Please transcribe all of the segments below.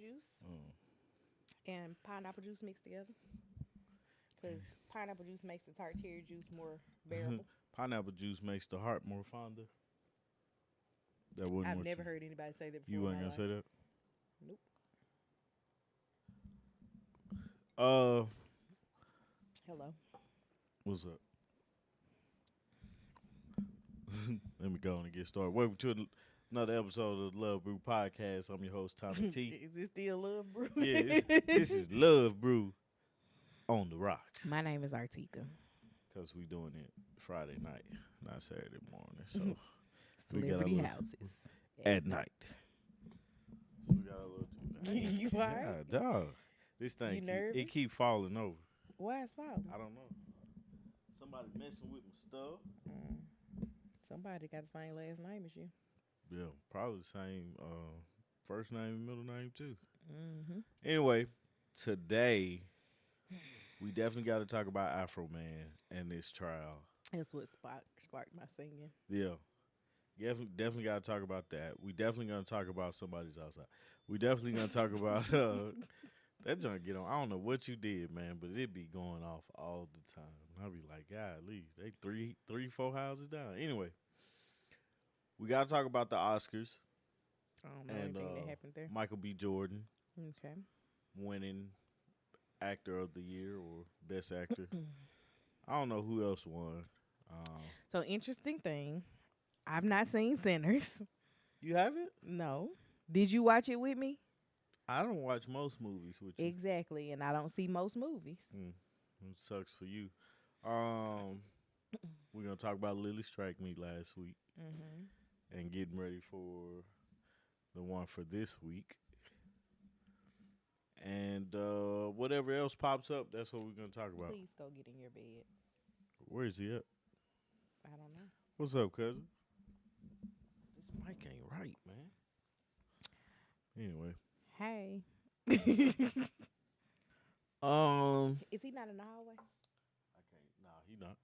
juice Mm. and pineapple juice mixed together. Because pineapple juice makes the tartare juice more bearable. Pineapple juice makes the heart more fonder. That wasn't I've what never heard anybody say that you before in weren't my gonna life. say that. Nope. Uh, Hello. what's up? Let me go on and get started. Welcome to another episode of the Love Brew podcast. I'm your host Tommy T. Is this still love brew? Yeah, this is Love Brew on the rocks My name is Artika. because we doing it Friday night, not Saturday morning. So we got a Celebrity little houses at night. So we got a little. You alright? God, dog. This thing You it nervous? keep falling over. Why is falling? I don't know. Somebody messing with my stuff. Somebody got the same last name as you. Yeah, probably the same first name and middle name too. Mm-hmm. Anyway, today we definitely got to talk about Afro Man and this trial. That's what sparked my singing. Yeah, definitely got to talk about that. We definitely gonna talk about somebody's outside. We definitely gonna talk about that junk get on. I don't know what you did, man, but it be going off all the time. I'll be like, God, leave they four houses down. Anyway, we got to talk about the Oscars I don't know and anything that happened there. Michael B. Jordan Okay. winning actor of the year or best actor. I don't know who else won. So interesting thing. I've not seen Sinners. You haven't? No. Did you watch it with me? I don't watch most movies with you. Exactly, and I don't see most movies. It sucks for you. We're gonna talk about Lily Strike Me last week and getting ready for the one for this week. And whatever else pops up, that's what we're gonna talk about. Please go get in your bed. Where is he at? I don't know. What's up, cousin? This mic ain't right, man. Anyway. Hey. Is he not in the hallway? I can't. Nah, he not.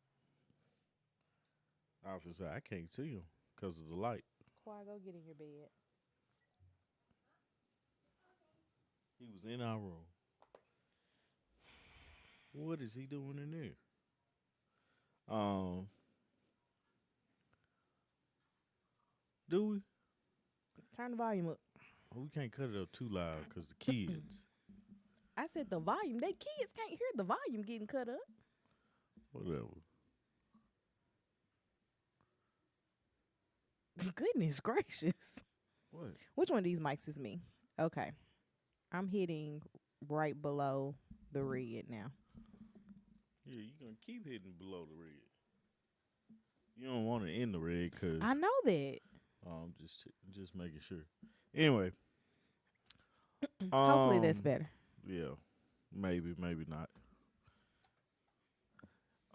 I was gonna say I can't see him because of the light. Kawhi, go get in your bed. He was in our room. What is he doing in there? Do we? Turn the volume up. We can't cut it up too loud because the kids. I said the volume. They kids can't hear the volume getting cut up. Whatever. Goodness gracious. What? Which one of these mics is me? Okay. I'm hitting right below the red now. Yeah, you're gonna keep hitting below the red. You don't want it in the red because I know that. Just making sure. Anyway. Hopefully that's better. Yeah. Maybe not.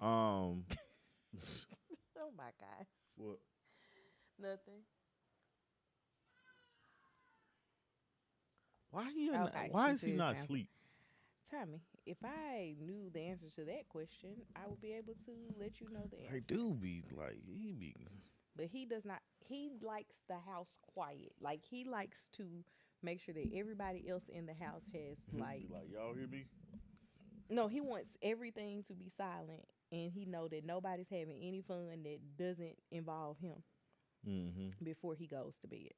Oh my gosh. What? Nothing. Okay, why she is he said not something. asleep? Tommy, if I knew the answer to that question, I would be able to let you know the answer. I do be like he be. But he does not. He likes the house quiet. Like he likes to make sure that everybody else in the house has like. Be like y'all hear me? No, he wants everything to be silent, and he know that nobody's having any fun that doesn't involve him before he goes to bed.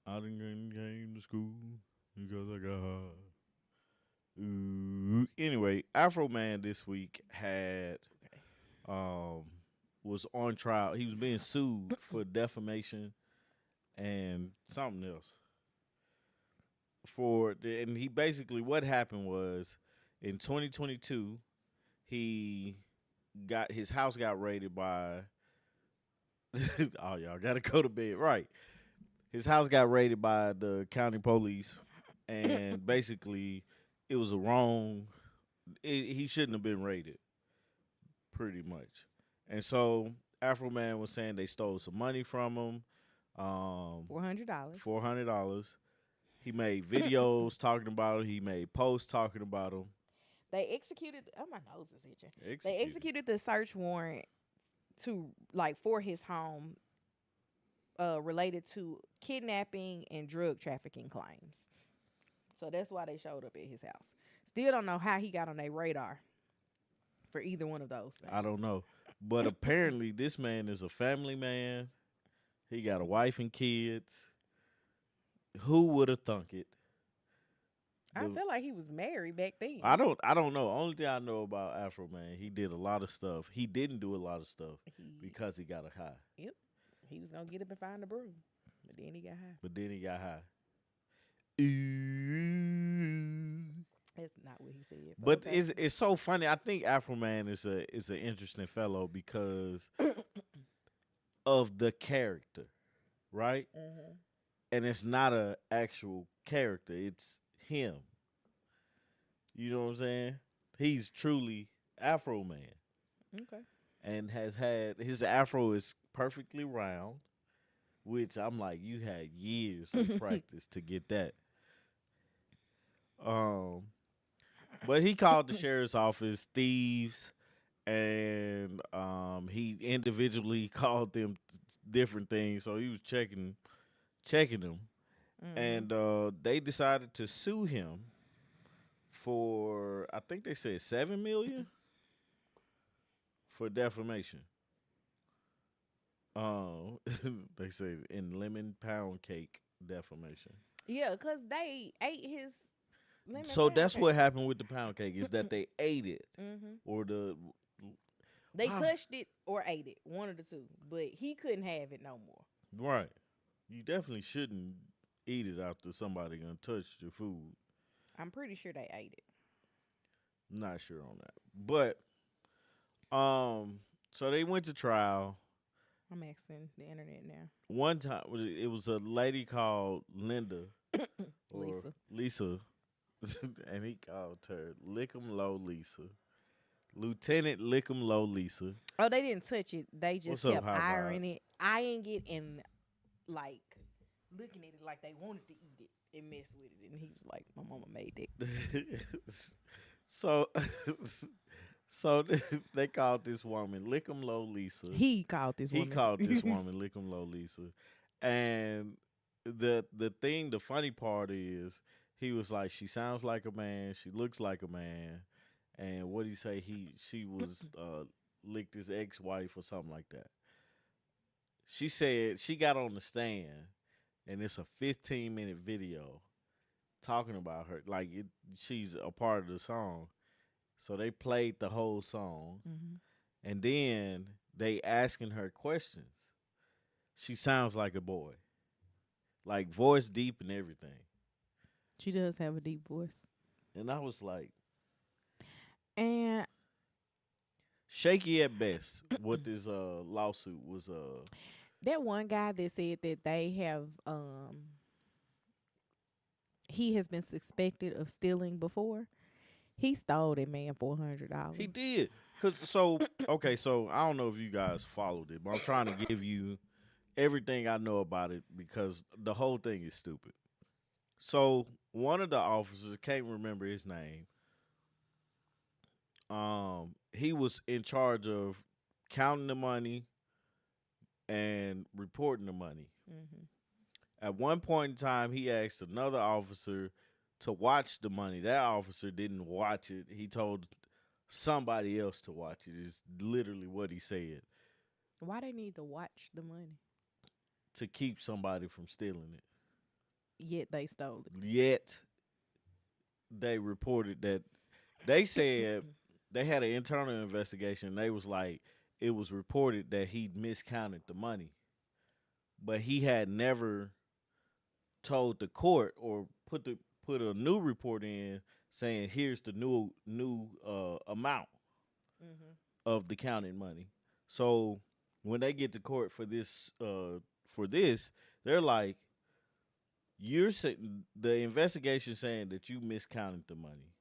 I didn't came to school because I got high. Ooh. Anyway, Afro Man this week had was on trial. He was being sued for defamation and something else. And he basically what happened was in 2022 he got his house got raided by oh y'all gotta go to bed right. His house got raided by the county police, and basically, it was a wrong. He shouldn't have been raided, pretty much. And so, Afro Man was saying they stole some money from him. $400. $400. He made videos talking about him. He made posts talking about him. They executed. Oh, my nose is itching. They executed the search warrant to for his home related to kidnapping and drug trafficking claims. So that's why they showed up at his house. Still don't know how he got on their radar for either one of those I don't things. know. But apparently, this man is a family man. He got a wife and kids. Who would have thunk it? I feel like he was married back then. I don't know. Only thing I know about Afro Man, he did a lot of stuff. He didn't do a lot of stuff because he got a high. Yep. He was gonna get up and find the brew. But then he got high. Ooh. That's not what he said. But it's so funny. I think Afro Man is an interesting fellow because of the character, right? Mm-hmm. And it's not a actual character. It's him. You know what I'm saying? He's truly Afro Man. Okay. And has had his afro is perfectly round, which I'm like, you had years of practice to get that. But he called the sheriff's office thieves, and he individually called them different things. So he was checking them, Mm-hmm. and they decided to sue him for, I think they said $7 million for defamation. They say in lemon pound cake defamation. Yeah, because they ate his lemon. So that's cake. what happened with the pound cake is that they ate it, Mm-hmm. or They wow. touched it or ate it, one of the two. But he couldn't have it no more. Right. You definitely shouldn't eat it after somebody gonna touch your food. I'm pretty sure they ate it. I'm not sure on that, but so they went to trial. I'm asking the internet now. One time it was a lady called Linda or Lisa. and he called her Lick'em Low Lisa. Lieutenant Lick'em Low Lisa. Oh, they didn't touch it. They just What's up, kept High eyeing it and like looking at it like they wanted to eat it and mess with it. And he was like, "My mama made that." So they called this woman Lick'em Low Lisa. He called this woman. He called this woman Lick'em Low Lisa. And the funny part is he was like, she sounds like a man, she looks like a man, and what did he say? She was licked his ex-wife or something like that. She said she got on the stand, and it's a 15-minute video talking about her. Like she's a part of the song. So they played the whole song, and then they asking her questions. She sounds like a boy, like voice deep and everything. She does have a deep voice. And I was like, and shaky at best. What this lawsuit was. That one guy that said that they have he has been suspected of stealing before. He stole that man $400. He did. So I don't know if you guys followed it, but I'm trying to give you everything I know about it because the whole thing is stupid. So one of the officers, can't remember his name, he was in charge of counting the money and reporting the money. Mm-hmm. At one point in time, he asked another officer to watch the money. That officer didn't watch it. He told somebody else to watch it. Is literally what he said. Why they need to watch the money? To keep somebody from stealing it. Yet they stole it. Yet they reported that they said they had an internal investigation. They was like, it was reported that he miscounted the money, but he had never told the court or put a new report in saying here's the new amount of the counted money. So when they get to court for this, they're like, you're saying the investigation saying that you miscounted the money,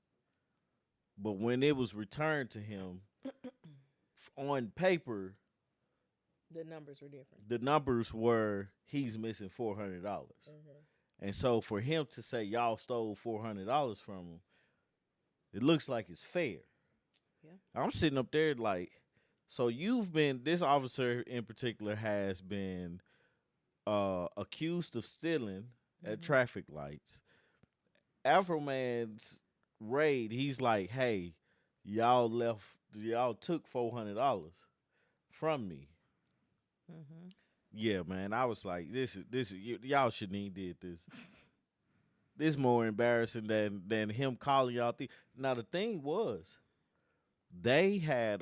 but when it was returned to him on paper, the numbers were different. The numbers were he's missing $400. And so for him to say y'all stole $400 from him, it looks like it's fair. Yeah. I'm sitting up there like, so this officer in particular has been accused of stealing at Mhm. traffic lights. Afro Man's raid, he's like, "Hey, y'all took $400 from me." Mhm. Yeah, man. I was like, y'all shouldn't even did this. This more embarrassing than him calling y'all. Now the thing was, they had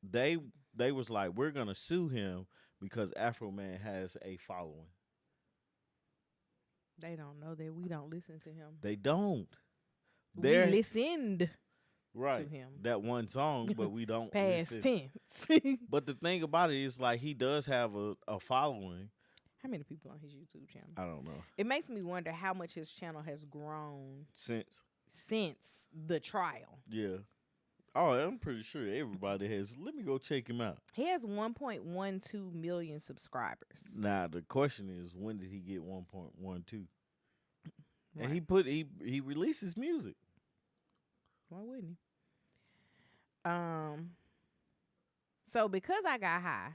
they they was like, we're gonna sue him because Afro Man has a following. They don't know that we don't listen to him. They don't. We They're listened to right. him. That one song, but we don't Past listen. tense. But the thing about it is like he does have a following. How many people on his YouTube channel? I don't know. It makes me wonder how much his channel has grown Since since the trial. yeah. Oh, I'm pretty sure everybody has. Let me go check him out. He has 1.12 million subscribers. Now the question is, when did he get 1.12? And Right. he releases music. Why wouldn't he? So because I got high,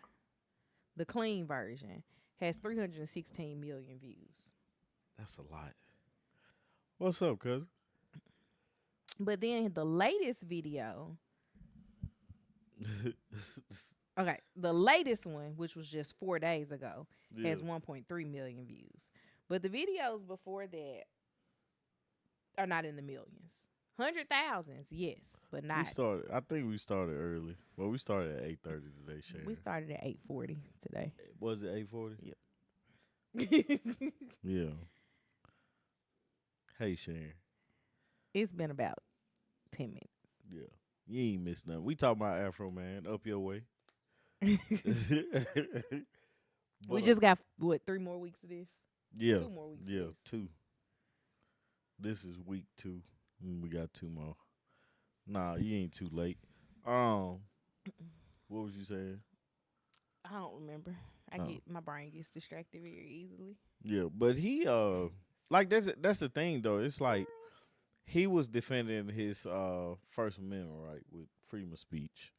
the clean version has 316 million views. That's a lot. What's up, cousin? But then the latest video, okay, the latest one, which was just 4 days ago, Yeah. has 1.3 million views. But the videos before that are not in the millions. 100,000s, yes, but not. I think we started early. Well, we started at 8:30 today, Shane. We started at 8:40 today. Was it 8:40? Yep. Yeah. Hey, Shane. It's been about 10 minutes. Yeah. You ain't missed nothing. We talking about Afro Man, up your way. We But, just got, what, 3 more weeks of this? yeah, 2 more weeks. yeah, Of this. 2. This is week 2. And we got 2 more. Nah, you ain't too late. What was you saying? I don't remember. Oh. My brain gets distracted very easily. Yeah, but he like that's the thing though. It's like he was defending his First Amendment right with freedom of speech,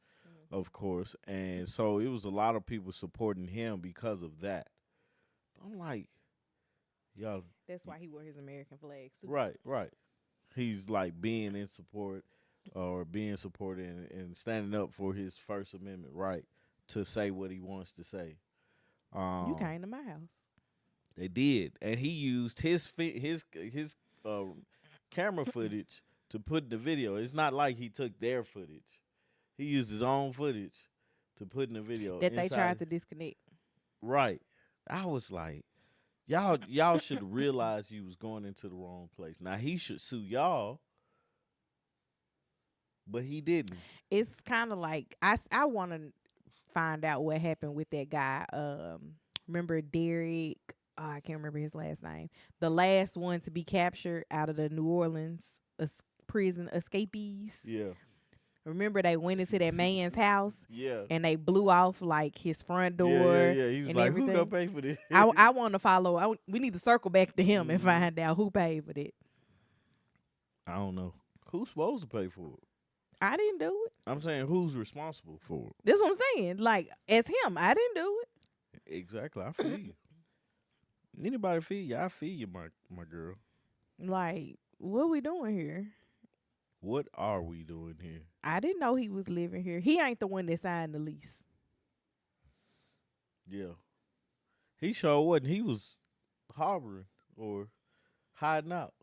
of course, and so it was a lot of people supporting him because of that. I'm like, y'all, That's why he wore his American flag suit. right. He's like being in support or being supported and standing up for his First Amendment right to say what he wants to say. You came to my house. They did, and he used his camera footage to put in the video. It's not like he took their footage; he used his own footage to put in the video. That they tried to disconnect. Right. I was like, y'all should realize you was going into the wrong place. Now he should sue y'all, but he didn't. It's kind of like I want to find out what happened with that guy. Remember Derek? Oh, I can't remember his last name. The last one to be captured out of the New Orleans prison escapees. Yeah. Remember they went into that man's house Yeah. and they blew off like his front door. Yeah. He was and like, everything. who gonna pay for this? I want to follow. We need to circle back to him and Mhm. find out who paid for that. I don't know. Who's supposed to pay for it? I didn't do it. I'm saying who's responsible for it? That's what I'm saying. Like, as him, I didn't do it. Exactly. I feel you. Anybody feel you? I feel you, my girl. Like, what we doing here? What are we doing here? I didn't know he was living here. He ain't the one that signed the lease. Yeah. He sure wasn't. He was harboring or hiding out.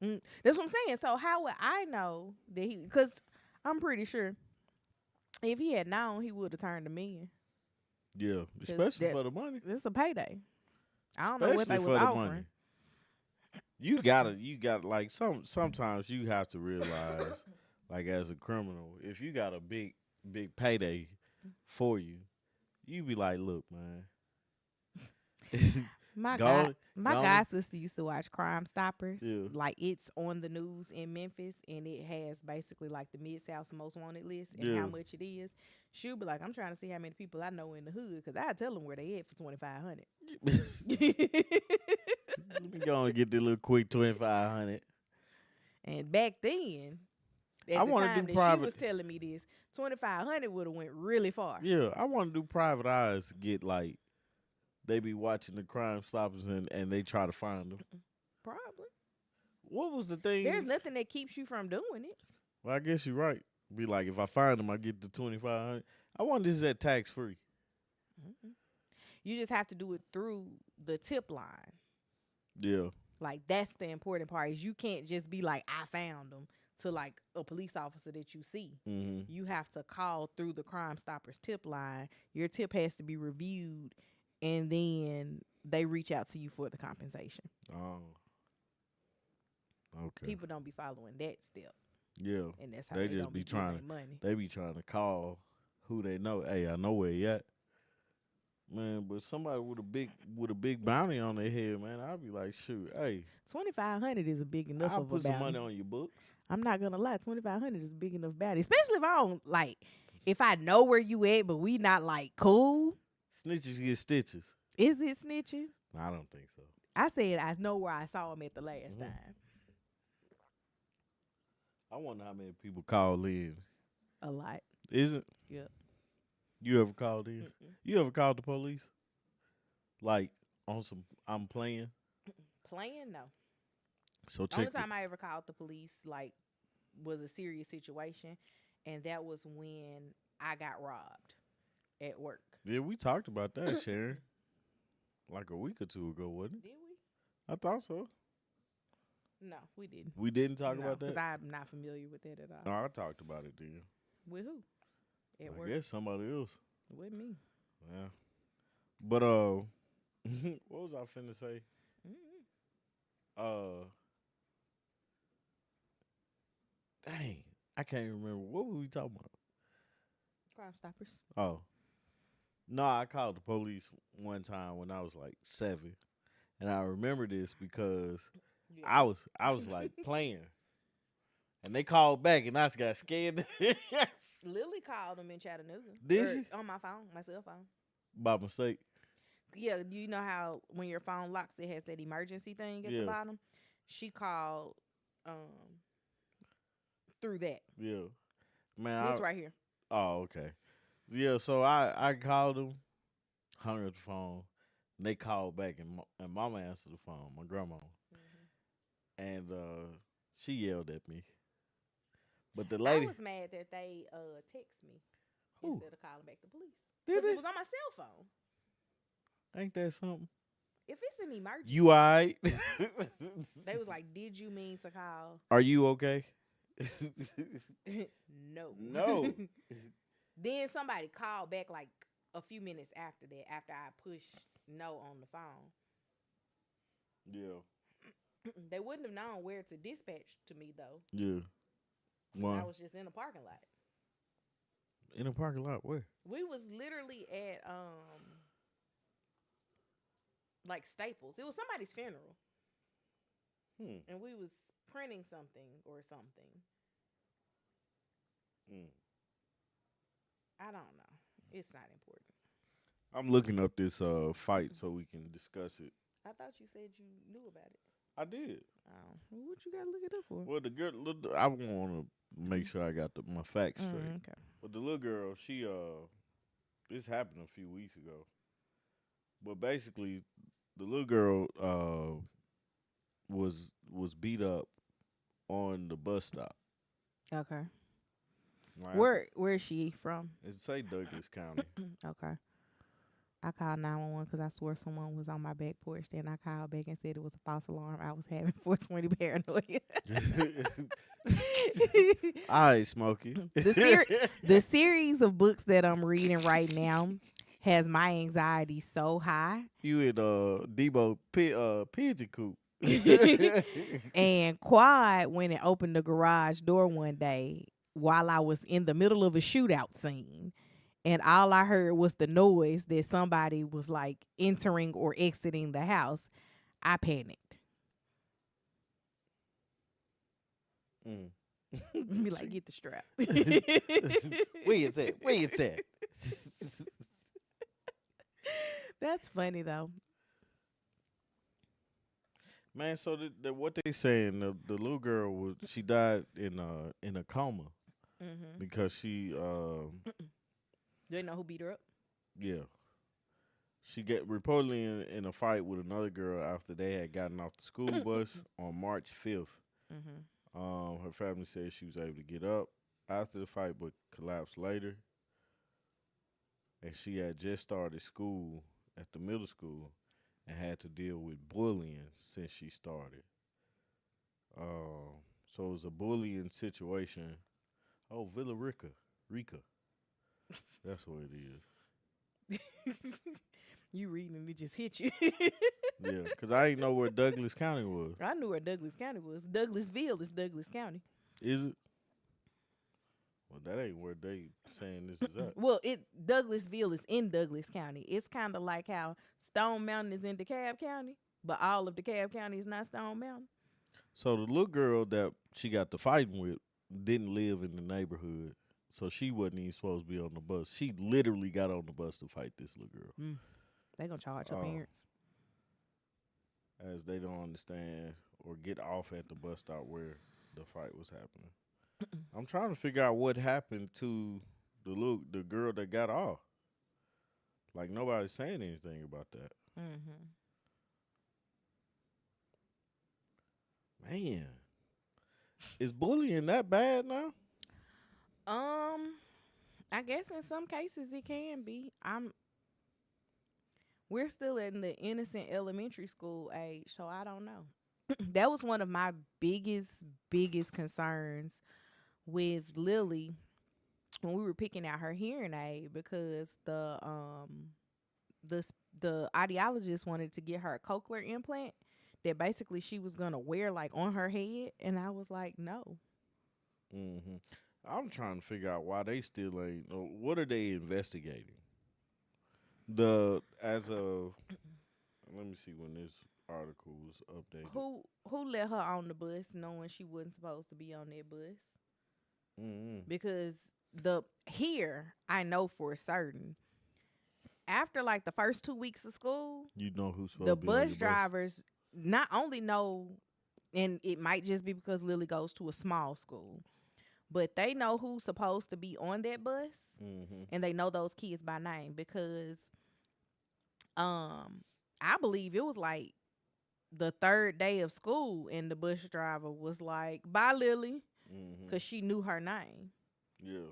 That's what I'm saying. So how would I know that he? Because I'm pretty sure if he had known, he would have turned him in. Yeah. Especially for the money. It's a payday. I don't know what they Especially was for the offering. money. You gotta like sometimes you have to realize, like as a criminal, if you got a big payday for you, you be like, look, man. My Go- god sister used to watch Crime Stoppers. Yeah. Like it's on the news in Memphis, and it has basically like the Mid-South's most wanted list and Yeah. how much it is. She'll be like, I'm trying to see how many people I know in the hood, because I tell them where they at for $2,500. Let me go and get the little quick 2,500. And back then, at I the wanna time do that private- she was telling me this, 2,500 would have went really far. Yeah, I want to do private eyes. Get like they be watching the Crime Stoppers and they try to find them. Probably. What was the thing? There's nothing that keeps you from doing it. Well, I guess you're right. Be like, if I find them, I get the 2,500. I wonder is that tax free? Mm-mm. You just have to do it through the tip line. Yeah. Like, that's the important part is you can't just be like, I found them to like a police officer that you see. Mm-hmm. You have to call through the Crime Stoppers tip line. Your tip has to be reviewed, and then they reach out to you for the compensation. Oh. Okay. People don't be following that step, Yeah. and that's how They they just don't be be getting trying their money. They be trying to call who they know. Hey, I know where he at. Man, but somebody with a big bounty on their head, man, I'd be like, shoot, hey, 2,500 is a big enough I'll of a put some bounty. money on your books. I'm not gonna lie, 2,500 is a big enough bounty, especially if I don't like. If I know where you at, but we not like cool. Snitches get stitches. Is it snitching? I don't think so. I said I know where I saw him at the last time. I wonder how many people call in. A lot. Is it? Yep. You ever called in? Mm-mm. You ever called the police? Like on some, I'm playing. Playing? No. So The only check. time I ever called the police like was a serious situation, and that was when I got robbed at work. Yeah, we talked about that, Sharon. Like a week or two ago, wasn't it? Did we? I thought so. No, we didn't. We didn't talk about that. Because I'm not familiar with that at all. No, I talked about it then. With who? At I work? guess somebody else. With me. Yeah. But what was I finna say? Mm-hmm. Dang, I can't remember. What were we talking about? Crime Stoppers. Oh. No, I called the police one time when I was like 7. And I remember this because Yeah. I was like playing. And they called back and I just got scared. Lily called them in Chattanooga. Did she? On my phone, my cell phone. By mistake. Yeah, you know how when your phone locks, it has that emergency thing at the bottom? She called through that. Yeah. Man, This right here. Oh, okay. Yeah, so I called them, hung up the phone, and they called back, and mama answered the phone, my grandma. Mm-hmm. And she yelled at me. But the lady... I was mad that they text me instead of calling back the police. Did Because they? it was on my cell phone. Ain't that something? If it's an emergency. You all right? They was like, did you mean to call? Are you okay? No. No. Then somebody called back like a few minutes after that, after I pushed no on the phone. Yeah. They wouldn't have known where to dispatch to me, though. Yeah. Why? I was just in a parking lot. In a parking lot? Where? We was literally at, like Staples. It was somebody's funeral. And we was printing something or something. I don't know. It's not important. I'm looking up this fight so we can discuss it. I thought you said you knew about it. I did. Oh, what you gotta look it up for? Well, the girl, I want to make sure I got my facts straight. Okay. But the little girl, she this happened a few weeks ago. But basically, the little girl was beat up on the bus stop. Okay. Right? Where is she from? It say Douglas County. Okay. I called 911 because I swore someone was on my back porch. Then I called back and said it was a false alarm. I was having 420 paranoia. All right, Smokey. The series of books that I'm reading right now has my anxiety so high. You in Debo pigeon coop. And Quad went and opened the garage door one day while I was in the middle of a shootout scene. And all I heard was the noise that somebody was like entering or exiting the house. I panicked. Be like, get the strap. Where is that? Where is that? That's funny though. Man, so what they saying? The little girl she died in a coma because she Do they know who beat her up? yeah. She get reportedly in a fight with another girl after they had gotten off the school bus on March 5th. Mhm. Her family said she was able to get up after the fight, but collapsed later. And she had just started school at the middle school and had to deal with bullying since she started. So it was a bullying situation. Oh, Villa Rica. That's what it is. You reading and it just hit you. Yeah, because I didn't know where Douglas County was. I knew where Douglas County was. Douglasville is Douglas County. Is it? Well, that ain't where they saying this is at. Well, Douglasville is in Douglas County. It's kind of like how Stone Mountain is in DeKalb County, but all of DeKalb County is not Stone Mountain. So the little girl that she got to fighting with didn't live in the neighborhood, so she wasn't even supposed to be on the bus. She literally got on the bus to fight this little girl. They gonna charge her parents. As they don't understand or get off at the bus stop where the fight was happening. I'm trying to figure out what happened to the girl that got off. Like nobody's saying anything about that. Mm-hmm. Man, is bullying that bad now? I guess in some cases it can be. We're still in the innocent elementary school age, so I don't know. That was one of my biggest concerns with Lily when we were picking out her hearing aid, because the audiologist wanted to get her a cochlear implant that basically she was gonna wear like on her head, and I was like, no. Mm-hmm. I'm trying to figure out why they still ain't. What are they investigating? Let me see when this article was updated. Who let her on the bus knowing she wasn't supposed to be on that bus? Mm-hmm. Because I know for certain, after like the first 2 weeks of school, You know who's supposed the to be on your bus drivers not only know, and it might just be because Lily goes to a small school, but they know who's supposed to be on that bus, and they know those kids by name, because I believe it was like the third day of school and the bus driver was like, bye Lily, because she knew her name. Yeah.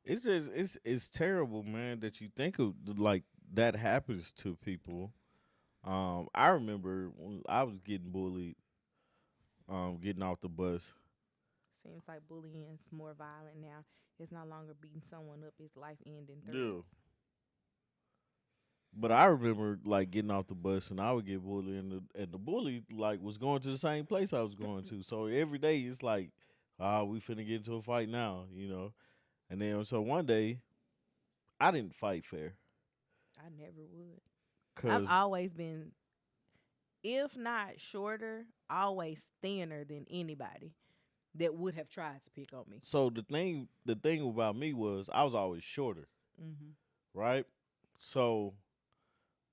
It's just it's terrible, man, that you think of like that happens to people. I remember when I was getting bullied, getting off the bus. Seems like bullying is more violent now. It's no longer beating someone up; it's life ending threats. Yeah. But I remember like getting off the bus and I would get bullied, and the bully like was going to the same place I was going to. So every day it's like, we finna get into a fight now, you know. And then so one day, I didn't fight fair. I never would. Cause I've always been, if not shorter, always thinner than anybody that would have tried to pick on me. so the thing about me was I was always shorter, Mm-hmm. right? So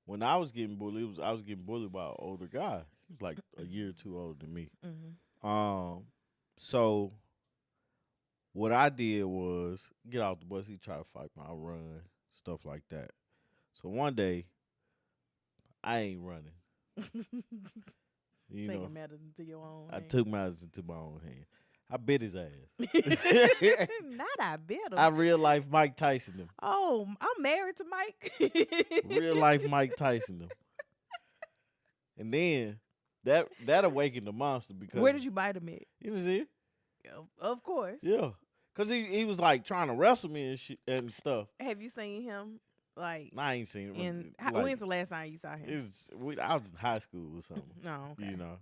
when I was getting bullied, I was getting bullied by an older guy. He was like a year or two older than me. Mm-hmm. So what I did was get off the bus. He tried to fight me. I run, stuff like that. So one day, I ain't running. You Taking know, matters into your own I hand. took matters into my own hand. I bit his ass. Not I bit him. I real life Mike Tyson him. Oh, I'm married to Mike. Real life Mike Tyson him. And then that awakened the monster because Where did you bite him at? you see? Of course. Yeah. Cause he was like trying to wrestle me and stuff. Have you seen him? Like, I ain't seen him. when's the last time you saw him? I was in high school or something. No, okay. You know.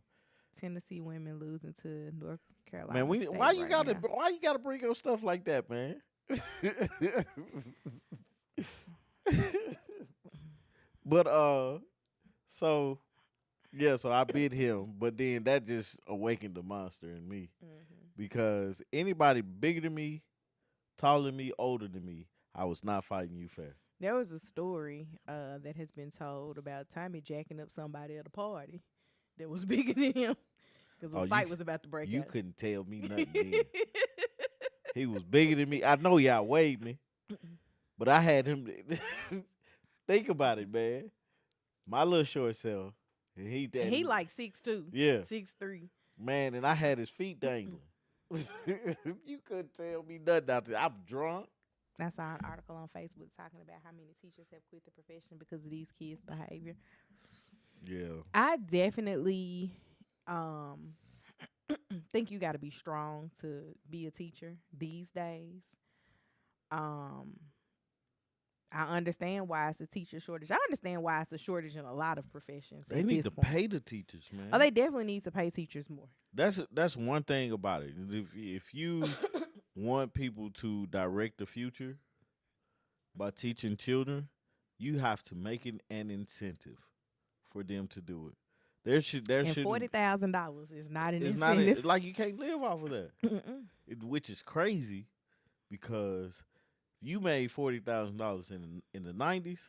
Tennessee women losing to North Carolina. Man, State why you right now. gotta bring up stuff like that, man? But so I bit him, but then that just awakened the monster in me because anybody bigger than me, taller than me, older than me, I was not fighting you fair. There was a story that has been told about Tommy jacking up somebody at a party that was bigger than him because a fight was about to break out. You couldn't tell me nothing then. He was bigger than me. I know y'all weighed me, but I had him. Think about it, man. My little short self, and he And that he like 6'2", yeah, 6'3". man, and I had his feet dangling. You couldn't tell me nothing out there. I'm drunk. I saw an article on Facebook talking about how many teachers have quit the profession because of these kids' behavior. Yeah, I definitely um think you got to be strong to be a teacher these days. Um I understand why it's a teacher shortage. I understand why it's a shortage in a lot of professions they at need this to point. pay the teachers, Oh, man. they definitely need to pay teachers more. That's one thing about it. If you want people to direct the future by teaching children, you have to make it an incentive for them to do it. There And shouldn't $40,000 is not an it's not incentive. like you can't live off of that. Mm-mm. Which is crazy because you made $40,000 in the 90s,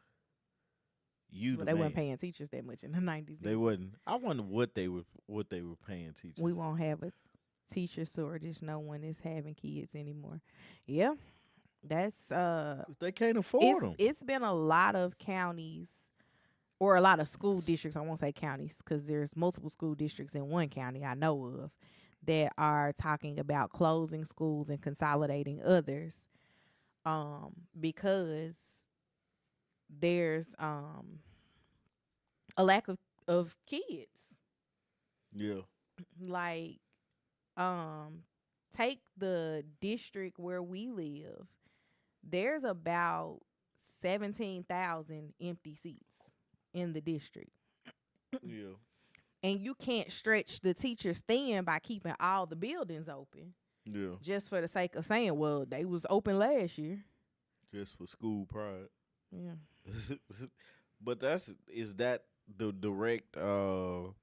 you Well, the they weren't man. paying teachers that much in the 90s They either. wasn't. I wonder what they were paying teachers. We won't have a teacher shortage. No one is having kids anymore. Yeah, that's 'Cause they can't afford it's them. it's been a lot of counties or a lot of school districts. I won't say counties because there's multiple school districts in one county I know of that are talking about closing schools and consolidating others because there's a lack of kids. Yeah. Like um take the district where we live. There's about 17,000 empty seats in the district. Yeah. And you can't stretch the teachers thin by keeping all the buildings open Yeah. just for the sake of saying, well, they was open last year. Just for school pride. Yeah. But is that the direct um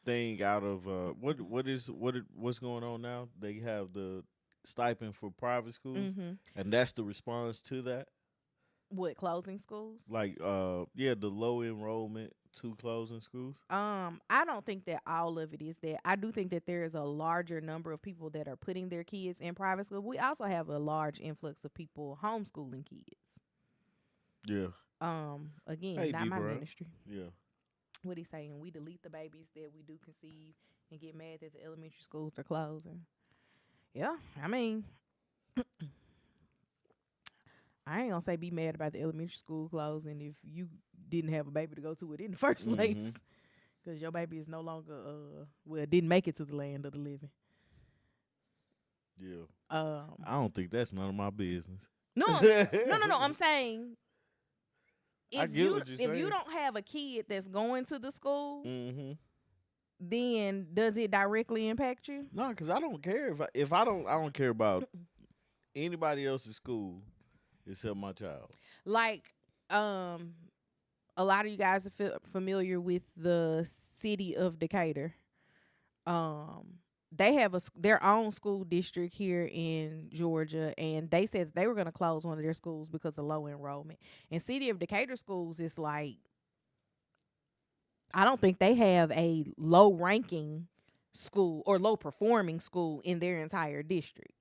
thing out of what's going on now? They have the stipend for private schools, Mm-hmm. and that's the response to that. What, closing schools? Like yeah, the low enrollment to closing schools. I don't think that all of it is that. I do think that there is a larger number of people that are putting their kids in private school. We also have a large influx of people homeschooling kids. Yeah. Again, Hey, not my Deeper. ministry. Yeah. What he's saying, we delete the babies that we do conceive and get mad that the elementary schools are closing. Yeah, I mean, I ain't gonna say be mad about the elementary school closing if you didn't have a baby to go to it in the first place, Mm-hmm. because your baby is no longer well, didn't make it to the land of the living. Yeah. Um, I don't think that's none of my business. no, no. I'm saying I if get what you're you saying. don't have a kid that's going to the school, Mm-hmm. then does it directly impact you? No, because I don't care if I don't care about anybody else's school except my child. Like, a lot of you guys are familiar with the city of Decatur. They have their own school district here in Georgia, and they said that they were going to close one of their schools because of low enrollment. And city of Decatur schools is like, I don't think they have a low ranking school or low performing school in their entire district,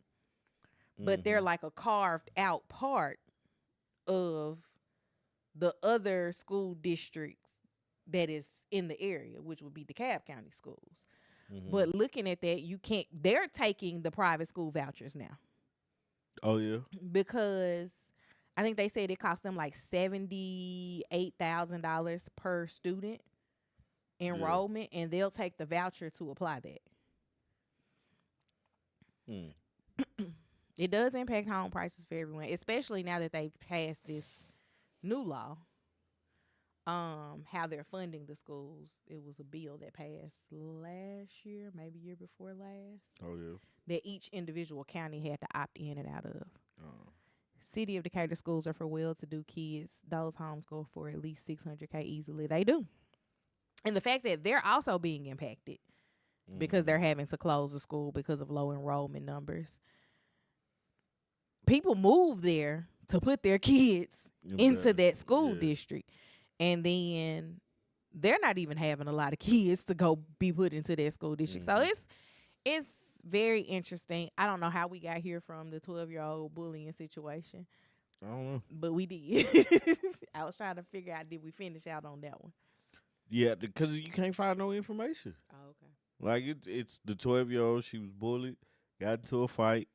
but they're like a carved out part of the other school districts that is in the area, which would be DeKalb County schools. Mm-hmm. But looking at that, you can't. They're taking the private school vouchers now Oh yeah. because I think they said it cost them like $78,000 per student enrollment, and they'll take the voucher to apply that. Hmm. It does impact home prices for everyone, especially now that they've passed this new law. How they're funding the schools. It was a bill that passed last year, maybe year before last, Oh yeah. that each individual county had to opt in and out of. Oh. City of Decatur schools are for well-to-do kids. Those homes go for at least $600K easily. They do. And the fact that they're also being impacted because they're having to close the school because of low enrollment numbers. People move there to put their kids into that school district. And then they're not even having a lot of kids to go be put into that school district. So it's very interesting. I don't know how we got here from the 12-year-old bullying situation. I don't know. but we did. I was trying to figure out, did we finish out on that one? Yeah, because you can't find no information. Oh, okay. Like it's the 12-year-old. She was bullied, got into a fight,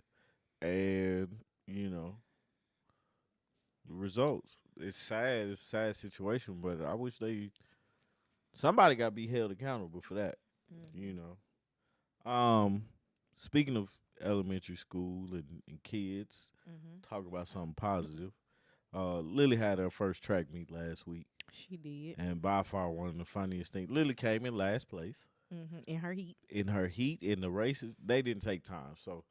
and you know the results. It's sad. It's a sad situation, but I wish somebody got to be held accountable for that. You Mm-hmm. know. Speaking of elementary school and kids, Mm-hmm. talk about something positive. Lily had her first track meet last week, She did. and by far one of the funniest things. Lily came in last place Mm-hmm. In her heat. in her heat in the races. They didn't take time, so.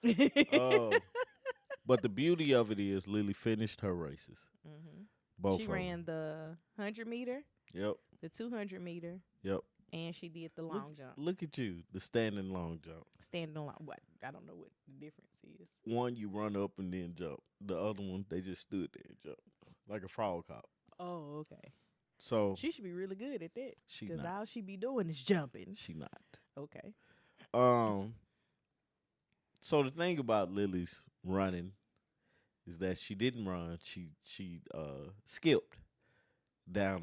But the beauty of it is Lily finished her races, Mm-hmm. both She of them. ran the 100 meter, Yep, the 200 meter, yep. and she did the Look, long jump. look at you, the standing long jump. Standing on what? I don't know what the difference is. One you run up and then jump. The other one they just stood there and jumped like a frog hop. Oh, okay. So She should be really good at that. she Because not. all she be doing is jumping. She not. Okay. Um. So the thing about Lily's running is that she didn't run. She skipped down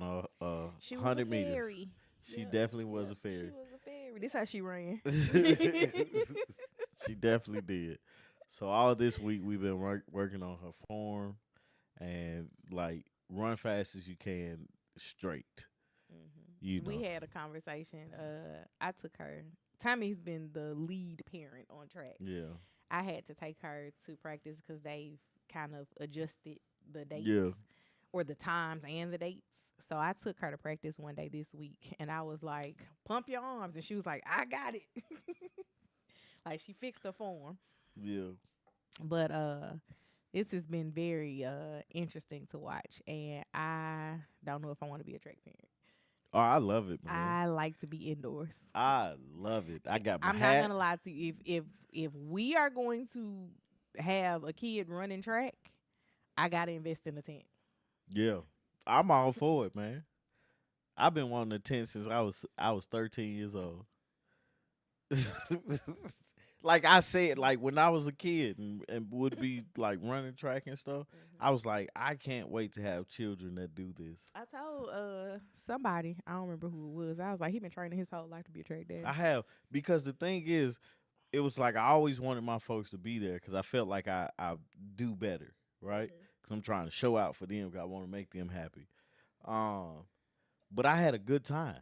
She was a 100 meters. fairy. She Yep, definitely was a yep, fairy. She was a fairy. This how she ran. She definitely did. So all this week we've been working on her form and like run fast as you can straight. You We know. had a conversation. I took her. Tommy's been the lead parent on track. Yeah. I had to take her to practice because they've kind of adjusted the dates Yeah. or the times and the dates. So I took her to practice one day this week, and I was like, "Pump your arms," and she was like, "I got it." Like she fixed her form. Yeah. But this has been very interesting to watch, and I don't know if I want to be a track parent. Oh, I love it, man. I like to be indoors. I love it. I got my I'm not hat. gonna lie to you. If we are going to have a kid running track, I gotta invest in a tent. Yeah. I'm all for it, man. I've been wanting a tent since I was 13 years old. Like I said, like when I was a kid and would be like running track and stuff, I was like, I can't wait to have children that do this. I told somebody, I don't remember who it was. I was like, he been training his whole life to be a track dad. I have because the thing is, it was like I always wanted my folks to be there because I felt like I do better, right? Because I'm trying to show out for them. 'Cause I want to make them happy. But I had a good time.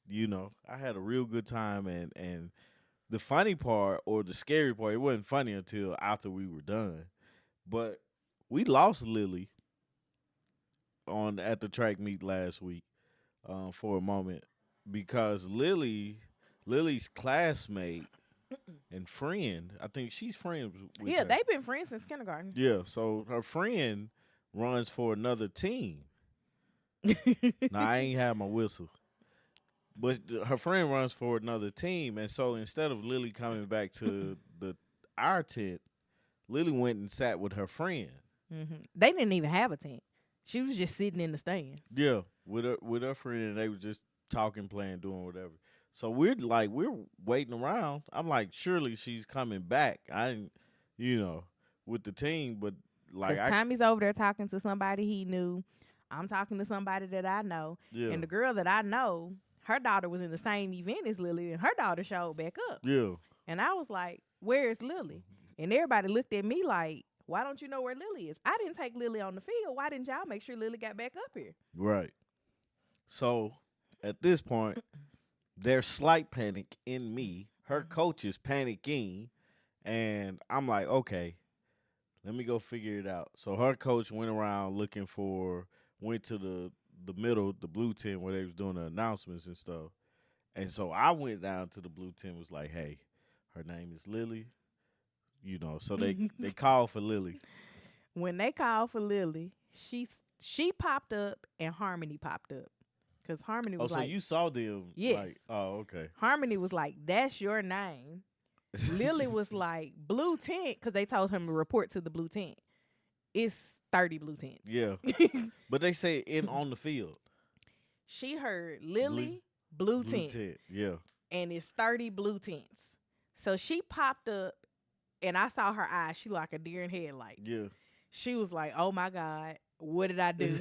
You know, I had a real good time, and the funny part or the scary part, it wasn't funny until after we were done. But we lost Lily on at the track meet last week for a moment because Lily's classmate and friend, I think she's friends with Yeah, her. they've been friends since kindergarten. Yeah, so her friend runs for another team. Now I ain't have my whistle. But her friend runs for another team, and so instead of Lily coming back to our tent, Lily went and sat with her friend. They didn't even have a tent. She was just sitting in the stands. Yeah, with her friend, and they were just talking, playing, doing whatever. So we're waiting around. I'm like, surely she's coming back. I didn't, with the team, but like Because Tommy's over there talking to somebody he knew. I'm talking to somebody that I know. yeah, And the girl that I know, her daughter was in the same event as Lily, and her daughter showed back up. yeah, And I was like, "Where's Lily?" And everybody looked at me like, "Why don't you know where Lily is? I didn't take Lily on the field. Why didn't y'all make sure Lily got back up here?" right. So at this point, there's slight panic in me. Her coach is panicking, and I'm like, okay, let me go figure it out. So her coach went around went to the middle, the blue tent where they was doing the announcements and stuff. And so I went down to the blue tent, was like, hey, her name is Lily. So they called for Lily. When they called for Lily, she popped up and Harmony popped up. Because Harmony Oh, was so like, you saw them? yes. Like, oh, okay. Harmony was like, "That's your name." Lily was like, "Blue tent," because they told him to report to the blue tent. It's 30 blue tents. Yeah. But they say on the field. She heard Lily, blue tent, yeah. and it's 30 blue tents. So she popped up, and I saw her eyes. She like a deer in headlights. Yeah. She was like, "Oh my God, what did I do?"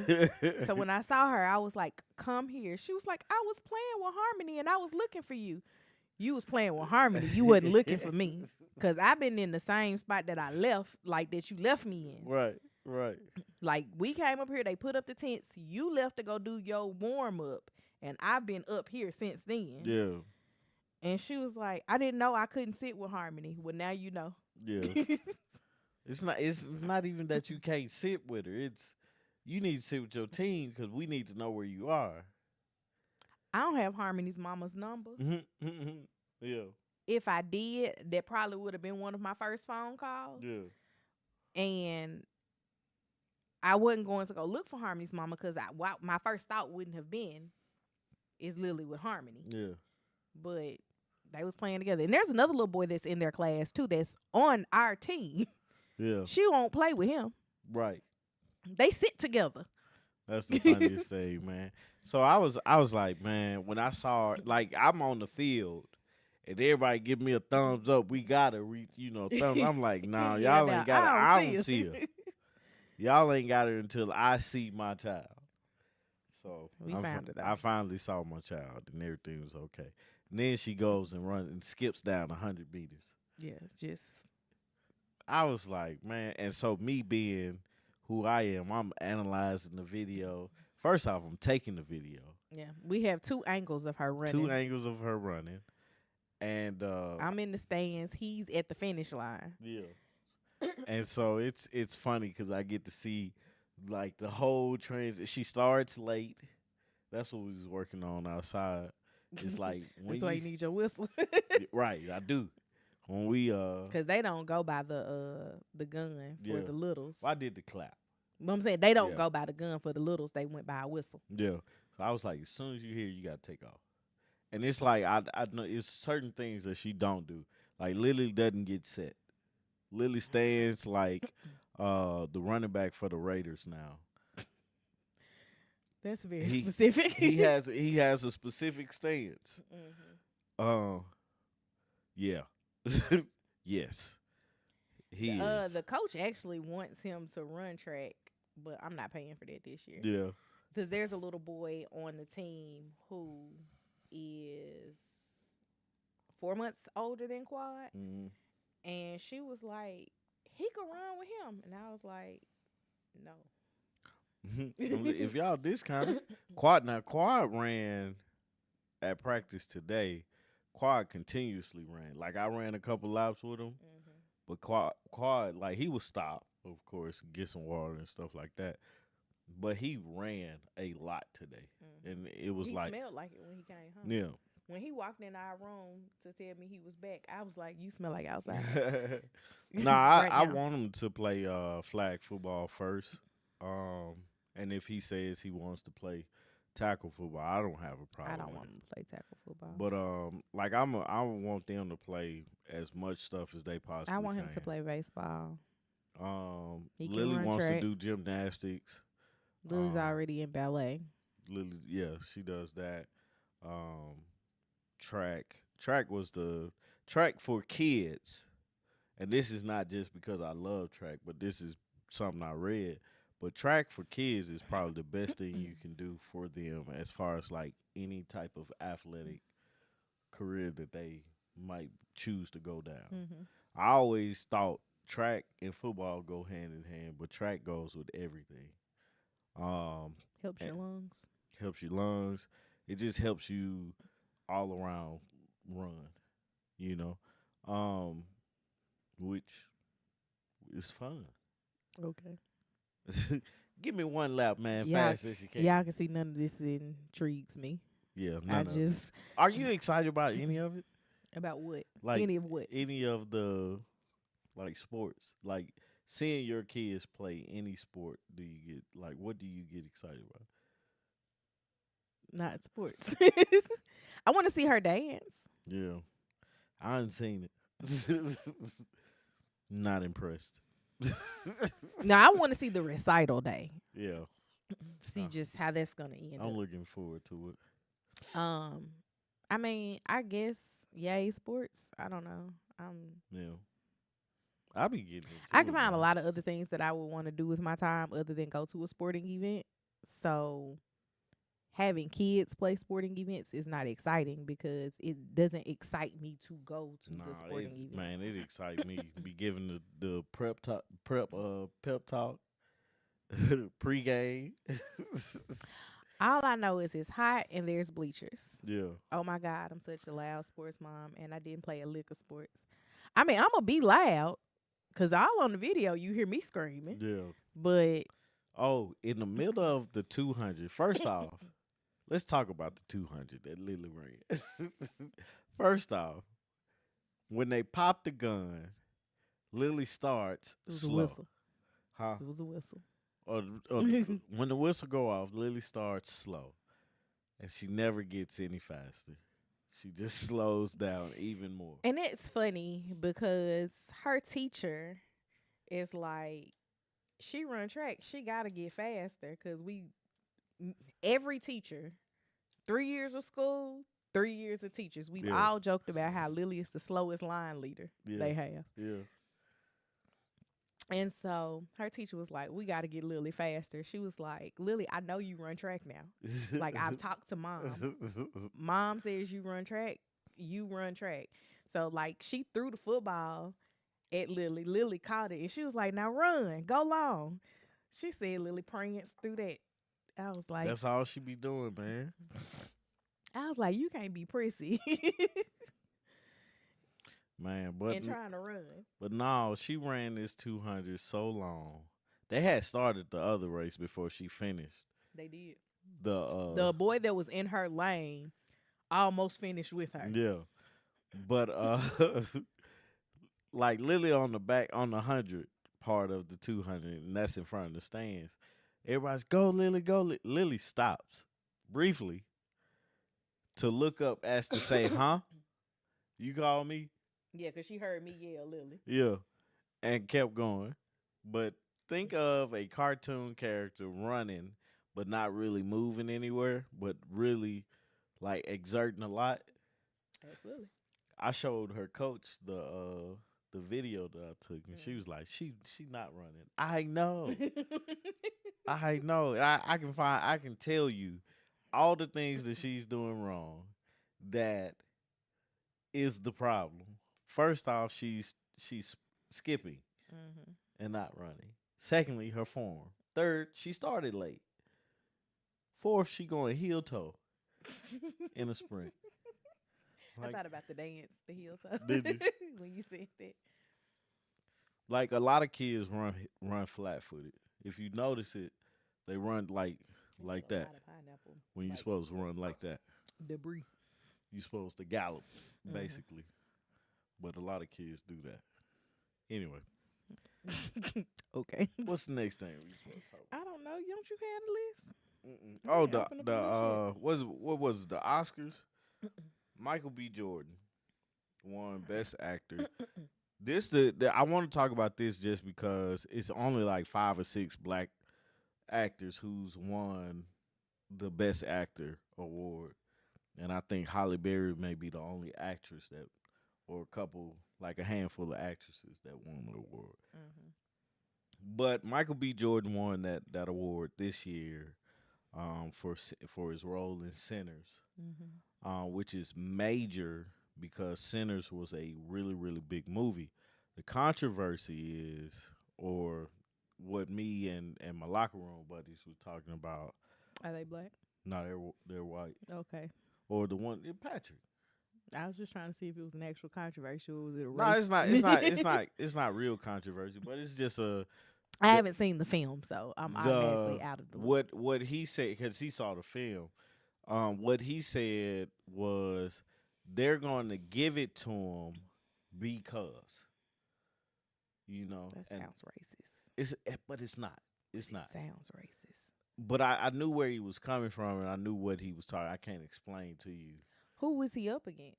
So when I saw her, I was like, "Come here." She was like, "I was playing with Harmony and I was looking for you." You was playing with Harmony. You wasn't looking for me. Cause I've been in the same spot that I left, like that you left me in. Right, right. Like we came up here, they put up the tents. You left to go do your warm up, and I've been up here since then. Yeah, And she was like, "I didn't know I couldn't sit with Harmony." Well, now you know. yeah. It's not even that you can't sit with her. It's you need to sit with your team because we need to know where you are. I don't have Harmony's mama's number. Yeah, If I did, that probably would have been one of my first phone calls. yeah, And I wasn't going to go look for Harmony's mama because my first thought wouldn't have been is Lily with Harmony. yeah, But they was playing together. And there's another little boy that's in their class too that's on our team. yeah. She won't play with him. Right. They sit together. That's the funniest thing, man. So I was like, man, when I saw her, like I'm on the field and everybody give me a thumbs up, we gotta reach, thumbs. I'm like, nah, Yeah, y'all nah, ain't got her. I don't her. see her. Y'all ain't got her until I see my child. So We found her, though. I finally saw my child and everything was okay. And then she goes and runs and skips down 100 meters. Yeah, just I was like, man, and so me being who I am, I'm analyzing the video. First off, I'm taking the video. yeah. We have two angles of her running. Two angles of her running. And I'm in the stands. He's at the finish line. yeah. And so it's funny because I get to see like the whole she starts late. That's what we was working on outside. It's like when That's why you need your whistle. right, I do. When we Because they don't go by the gun for Yeah. the littles. I did the clap. But I'm saying they don't Yeah. go by the gun for the littles. They went by a whistle. Yeah. So I was like, as soon as you hear, you gotta take off. And it's like I know it's certain things that she don't do. Like Lily doesn't get set. Lily stands like the running back for the Raiders now. That's very specific. he has a specific stance. Mhm. Yeah. Yes. He is. The coach actually wants him to run track, but I'm not paying for that this year. Yeah. Because there's a little boy on the team who is 4 months older than Quad. Mm-hmm. And she was like, he could run with him. And I was like, no. If y'all discounted, Quad ran at practice today. Quad continuously ran. Like I ran a couple laps with him, but Quad like he was stopped, of course, get some water and stuff like that. But he ran a lot today, and it was he like smelled like it when he came home. yeah. When he walked in our room to tell me he was back, I was like, "You smell like outside." Nah, Right I now. want him to play flag football first. And if he says he wants to play tackle football, I don't have a problem. I don't with want him to play tackle football. But like I want them to play as much stuff as they possibly. I want him can. to play baseball. He can Lily run wants track. to do gymnastics. Lily's already in ballet. Lily, yeah, she does that. Track was the track for kids, and this is not just because I love track, but this is something I read. But track for kids is probably the best thing you can do for them as far as like any type of athletic career that they might choose to go down. Mm-hmm. I always thought track and football go hand in hand, but track goes with everything. Helps your and lungs. helps your lungs. It just helps you all around run, you know, which is fun. Okay. Give me one lap, man, Yeah, fast as you can. Y'all can see none of this intrigues me. Yeah, I none of it. just Are you excited about any of it? about what? Like Any of what? any of the like sports, like seeing your kids play any sport. Do you get like what do you get excited about? Not sports. I want to see her dance. Yeah, I haven't seen it. Not impressed. No, I want to see the recital day. Yeah, See just how that's gonna end I'm up. looking forward to it. I mean, I guess yay sports. I don't know. Yeah, I be getting I into can it, find a man. lot of other things that I would want to do with my time other than go to a sporting event. So having kids play sporting events is not exciting because it doesn't excite me to go to the Nah, sporting event. it excite me. Be giving the pep talk pregame. All I know is it's hot and there's bleachers. Yeah, Oh my God, I'm such a loud sports mom, and I didn't play a lick of sports. I mean, I'm gonna be loud because all on the video you hear me screaming, yeah. but Oh, in the middle of the 200. First off, let's talk about the 200 that Lily ran. First off, when they pop the gun, Lily starts it was a slow, whistle. huh? It was a whistle. Or when the whistle go off, Lily starts slow, and she never gets any faster. She just slows down even more. And it's funny because her teacher is like, she run track, she gotta get faster because every teacher, 3 years of school, 3 years of teachers, we've Yeah, all joked about how Lily is the slowest line leader yeah, they have. yeah. And so her teacher was like, we got to get Lily faster. She was like, Lily, I know you run track now. Like, I've talked to mom. Mom says you run track, you run track. So, like, she threw the football at Lily. Lily caught it, and she was like, now run, go long. She said Lily pranced through that. I was like, That's all she be doing, man. you can't be prissy Man, and trying to run. but no, she ran this 200 so long. They had started the other race before she finished. They did. The The boy that was in her lane almost finished with her. yeah. But like Lily on the back on the 100 part of the 200, and that's in front of the stands. Everybody's go Lily, go Lily stops briefly to look up as to say, "Huh? You call me?" Yeah, because she heard me yell Lily. Yeah, and kept going. But think of a cartoon character running but not really moving anywhere, but really like exerting a lot. That's Lily. I showed her coach the video that I took, and she was like, she not running. I know. I know. I can tell you all the things that she's doing wrong that is the problem. First off, she's skipping Mm-hmm. and not running. Secondly, her form. Third, she started late. Fourth, she going heel toe in a sprint. I Like, thought about the dance, the heel toe, did you? when you said that. Like a lot of kids run flat footed. If you notice it, they run like A that. lot of pineapple, When you're like supposed to run like that, debris. you're supposed to gallop, Mhm. basically. But a lot of kids do that. Anyway, Okay. what's the next thing we supposed to talk I don't know. Don't you have a list? about? Oh, ain't opened up the on what was it, the Oscars? Mm-mm. Michael B. Jordan won Best Actor. The I want to talk about this just because it's only like 5 or 6 black actors who's won the Best Actor award, and I think Halle Berry may be the only actress that, or a couple, like a handful of actresses that won the award. Mm-hmm. But Michael B. Jordan won that award this year, for his role in Sinners, Mm-hmm. which is major because Sinners was a really really big movie. The controversy is, or what me and my locker room buddies was talking about. Are they black? No, they're white. Okay. Or the one Patrick. I was just trying to see if it was an actual controversy or was it a No, race? it's not. It's not. It's not. It's not real controversy, but it's just I the haven't seen the film, so I'm the automatically out of the loop. what he said because he saw the film. What he said was they're going to give it to him because That and sounds racist. but it's not. It's It not. sounds racist. But I knew where he was coming from, and I knew what he was talking. I can't explain to you. Who was he up against?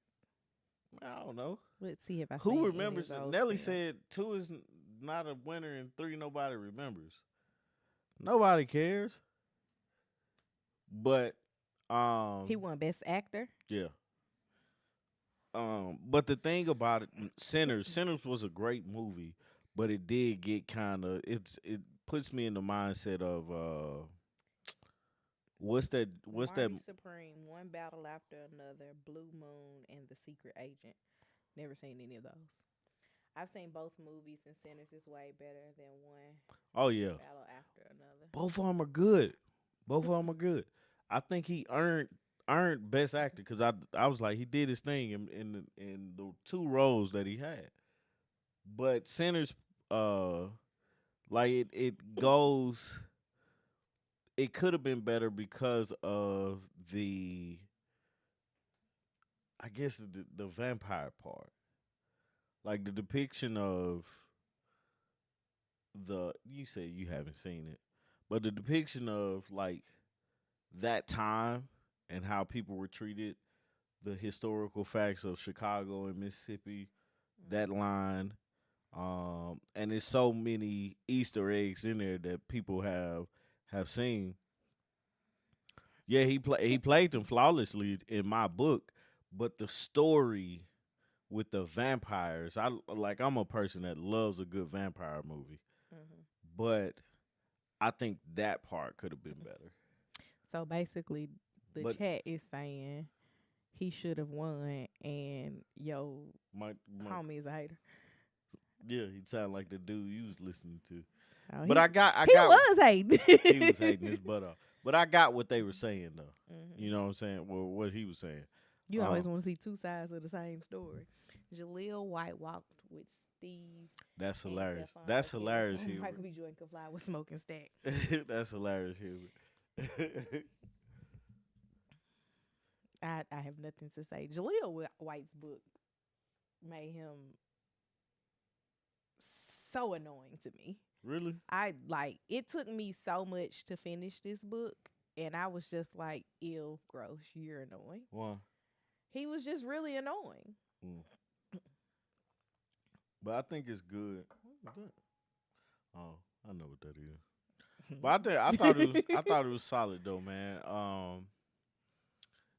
I don't know. Let's see if I Who seen remembers? any of those Nelly films. said 2 is not a winner, and 3 nobody remembers. Nobody cares. But He won Best Actor. yeah. But the thing about it, Sinners was a great movie, but it did get kind of it puts me in the mindset of what's that. Marty Supreme, One Battle After Another, Blue Moon, and The Secret Agent. Never seen any of those. I've seen both movies, and Sinners is way better than One Oh yeah, Battle After Another. both of them are good. Both of them are good. I think he earned best actor because I was like he did his thing in the two roles that he had. But Sinners, uh, like it goes. It could have been better because of the, I guess the vampire part, like the depiction of the. You say you haven't seen it, but the depiction of like that time and how people were treated, the historical facts of Chicago and Mississippi, that Mm-hmm. line, and there's so many Easter eggs in there that people have seen. Yeah, he played them flawlessly in my book, but the story with the vampires, I'm a person that loves a good vampire movie, Mm-hmm. but I think that part could have been better. So basically, the But chat is saying he should have won, and yo, my homie is a hater. yeah, he sounded like the dude you was listening to. Oh, But I he got was hating. he was hating his butt off. But I got what they were saying though. Hmm. You know what I'm saying? Well, what he was saying. You always Um, want to see two sides of the same story. Jaleel White walked with Steve that's and hilarious. Stefan That's Urkel, hilarious, so Michael Hubert. B. Jordan could fly with smoking stack. That's hilarious, Hubert. I have nothing to say. Jaleel White's book made him so annoying to me. Really? I like it took me so much to finish this book, and I was just like, ill, gross, you're annoying. Why? He was just really annoying. Mm. But I think it's good. What was that? Oh, I know what that is. But I thought it was solid though, man.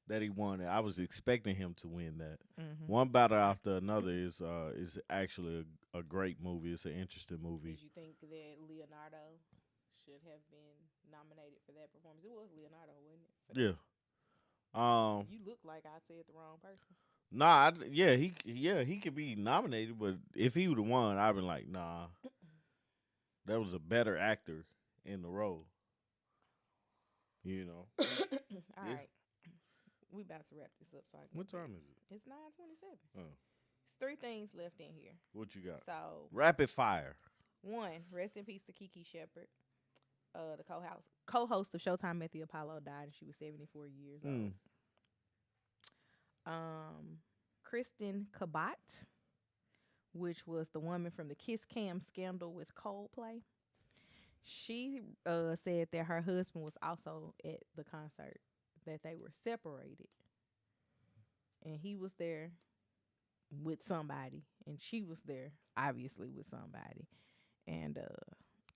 That he won it. I was expecting him to win that. Hmm. One battle after another is actually a great movie. It's an interesting movie. Did you think that Leonardo should have been nominated for that performance? It was Leonardo, wasn't it? For Yeah. that, Um. you look like I said the wrong person. Nah. Yeah he could be nominated, but if he would have won, I'd been like, nah, that was a better actor in the role. You know. All Yeah. right, we about to wrap this up so I can What get time ready. is it? It's 9:27. Oh, It's three things left in here. what you got? So Rapid fire. one, rest in peace to Kiki Shepard. The co-host of Showtime at the Apollo died, and she was 74 years old. Mm. Kristen Kabat, which was the woman from the Kiss Cam scandal with Coldplay. She said that her husband was also at the concert, that they were separated, and he was there with somebody, and she was there obviously with somebody. And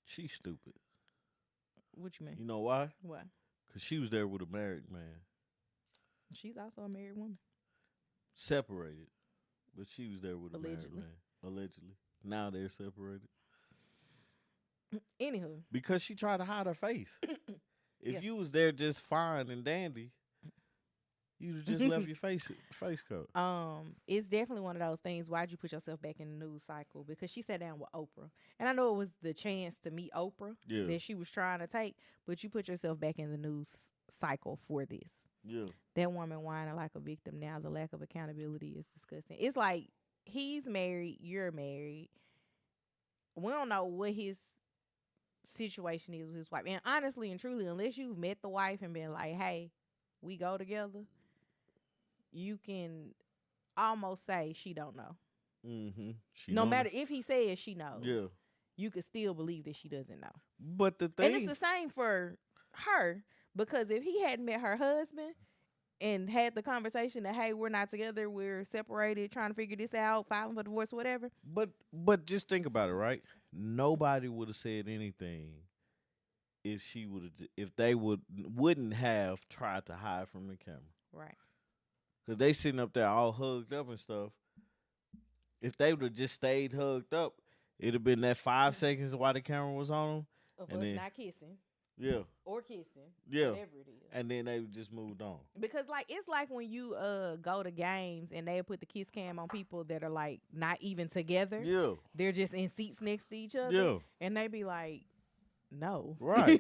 She's stupid. what you mean? You know why? What? Cause she was there with a married man, She's also a married woman, separated, but she was there with a married allegedly. man. Allegedly. Now they're separated Anywho, because she tried to hide her face. If yeah. you was there just fine and dandy, you'd have just left your face coat. It's definitely one of those things. Why'd you put yourself back in the news cycle? Because she sat down with Oprah, and I know it was the chance to meet Oprah Yeah, that she was trying to take, but you put yourself back in the news cycle for this. yeah. That woman whining like a victim now. The lack of accountability is disgusting. It's like he's married, you're married. We don't know what his situation is with his wife, and honestly and truly, unless you've met the wife and been like, "Hey, we go together," you can almost say she don't know. Mm-hmm. She No don't. matter if he says she knows, Yeah, you could still believe that she doesn't know. but the And it's thing, the same for her, because if he hadn't met her husband and had the conversation that, hey, we're not together, we're separated, trying to figure this out, filing for divorce, whatever. but just think about it, right? Nobody would have said anything if she would have, if they wouldn't have tried to hide from the camera, Right. because they sitting up there all hugged up and stuff. If they would have just stayed hugged up, it'd have been that 5 seconds while the camera was on them, Of and us then not kissing yeah, or kissing, yeah, whatever it is. and then they just moved on. Because like it's like when you go to games and they put the kiss cam on people that are like not even together. Yeah, They're just in seats next to each other. yeah, And they be like, no. right.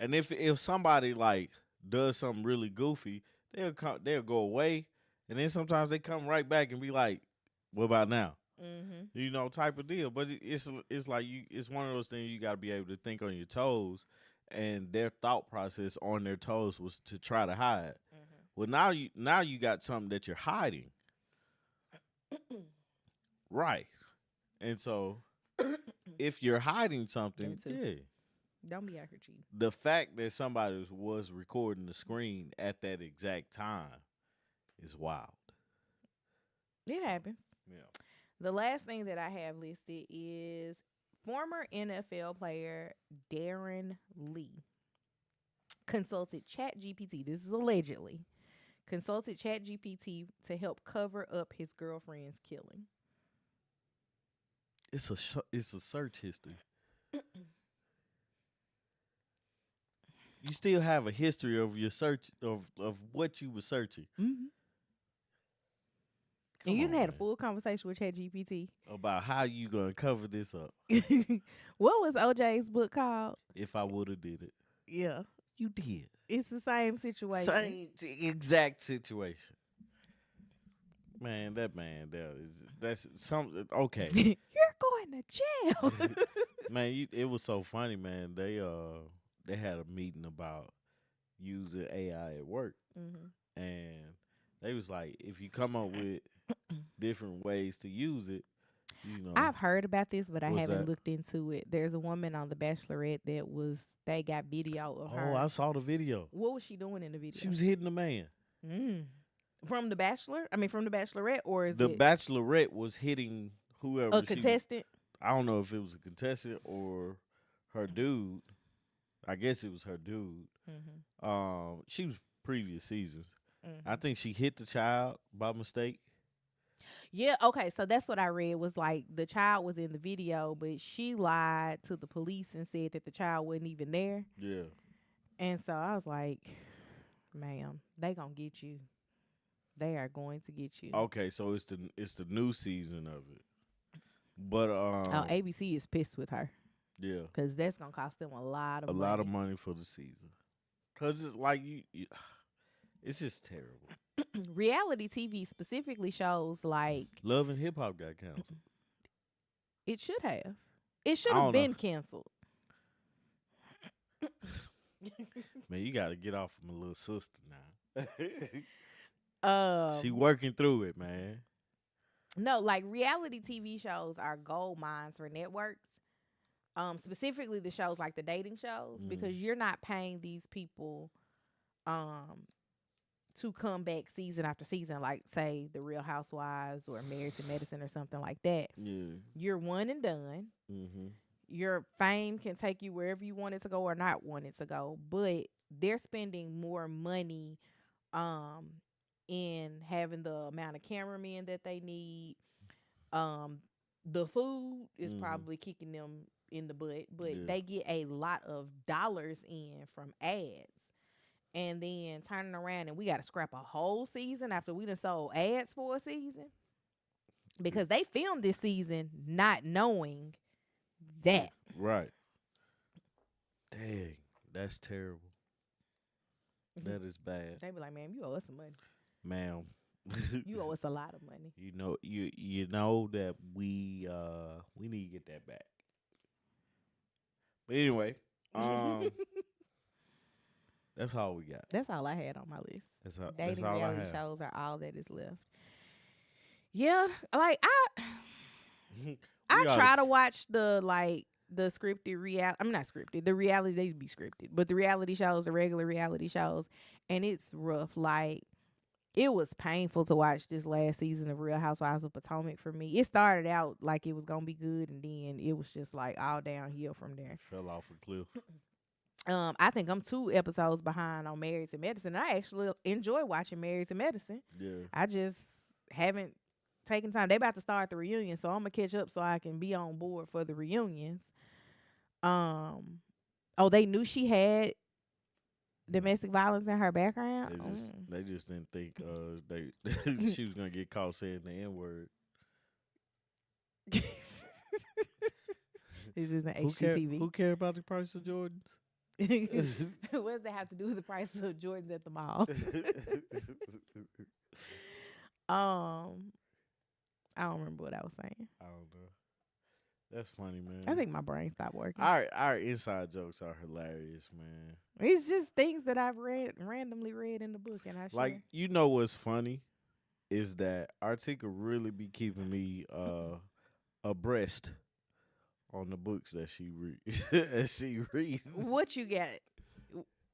And if somebody like does something really goofy, they'll go away, and then sometimes they come right back and be like, "What about now?" Mm-hmm. You know, type of deal. But it's like it's one of those things you got to be able to think on your toes, and their thought process on their toes was to try to hide. Mm-hmm. Well, now you got something that you're hiding, right? And so if you're hiding something, yeah, Don't be out here cheating. the fact that somebody was recording the screen at that exact time is wild. It happens. Yeah. The last thing that I have listed is former NFL player Darren Lee consulted ChatGPT. This is allegedly consulted ChatGPT to help cover up his girlfriend's killing. It's a search history. You still have a history of your search of what you were searching. Mm-hmm. Come And you on, done had a man. full conversation with ChatGPT. About how you gonna cover this up. What was OJ's book called? If I would have did it, Yeah, you did. it's the same situation. Same exact situation. Man, that man there that's something. Okay, You're going to jail. man, it was so funny, man. They had a meeting about using AI at work, Mm-hmm. and they was like, if you come up with different ways to use it, you know, I've heard about this, but I What's haven't that? looked into it. There's a woman on The Bachelorette they got video of her. oh, I saw the video. What was she doing in the video? She was hitting the man. From The Bachelor? I mean, from The Bachelorette, or is The it Bachelorette was hitting whoever. a contestant? I don't know if it was a contestant or her dude. I guess it was her dude. Mm-hmm. She was previous seasons. Mm-hmm. I think she hit the child by mistake. Yeah, okay, so that's what I read was like the child was in the video, but she lied to the police and said that the child wasn't even there. Yeah. And so I was like, ma'am, they gonna get you. They are going to get you. Okay, so it's the new season of it. But ABC is pissed with her yeah, because that's gonna cost them a lot of a money. lot of money for the season. Cause it's like it's just terrible. Reality TV specifically shows like Love and Hip Hop got canceled. it should have. It should I have don't been know. canceled. Man, you got to get off of my little sister now. Um, She working through it, man. No, like reality TV shows are gold mines for networks. Specifically the shows like the dating shows, because you're not paying these people to come back season after season, like say the Real Housewives or Married to Medicine or something like that. Yeah. You're one and done. Mm-hmm. Your fame can take you wherever you want it to go or not want it to go, but they're spending more money in having the amount of cameramen that they need. The food is probably kicking them in the butt, but they get a lot of dollars in from ads. And then turning around and we got to scrap a whole season after we done sold ads for a season. Because they filmed this season not knowing that. Right. Dang, that's terrible. That is bad, They be like, "Man, you owe us some money. ma'am. You owe us a lot of money." You know that we need to get that back. But anyway, that's all we got. That's all I had on my list. That's Dating all I reality have. shows are all that is left. Yeah, like I try to watch the scripted reality. I'm not scripted. The reality, they be scripted, but the reality shows, the regular reality shows, and it's rough. Like it was painful to watch this last season of Real Housewives of Potomac for me. It started out like it was gonna be good, and then it was just like all downhill from there. Fell off a cliff. I think I'm 2 episodes behind on Married to Medicine. I actually enjoy watching Married to Medicine. Yeah. I just haven't taking time. They about to start the reunion, so I'm gonna catch up so I can be on board for the reunions. Oh, they knew she had domestic violence in her background. They just didn't think they she was gonna get caught saying the N word. This isn't Who care? HGTV. Who care about the price of Jordans? What does that have to do with the price of Jordans at the mall? I don't remember what I was saying. I don't know. That's funny, man. I think my brain stopped working. Our inside jokes are hilarious, man. It's just things that I've randomly read in the book, and I share. Like, you know what's funny is that Artika really be keeping me abreast on the books that she reads. What you got?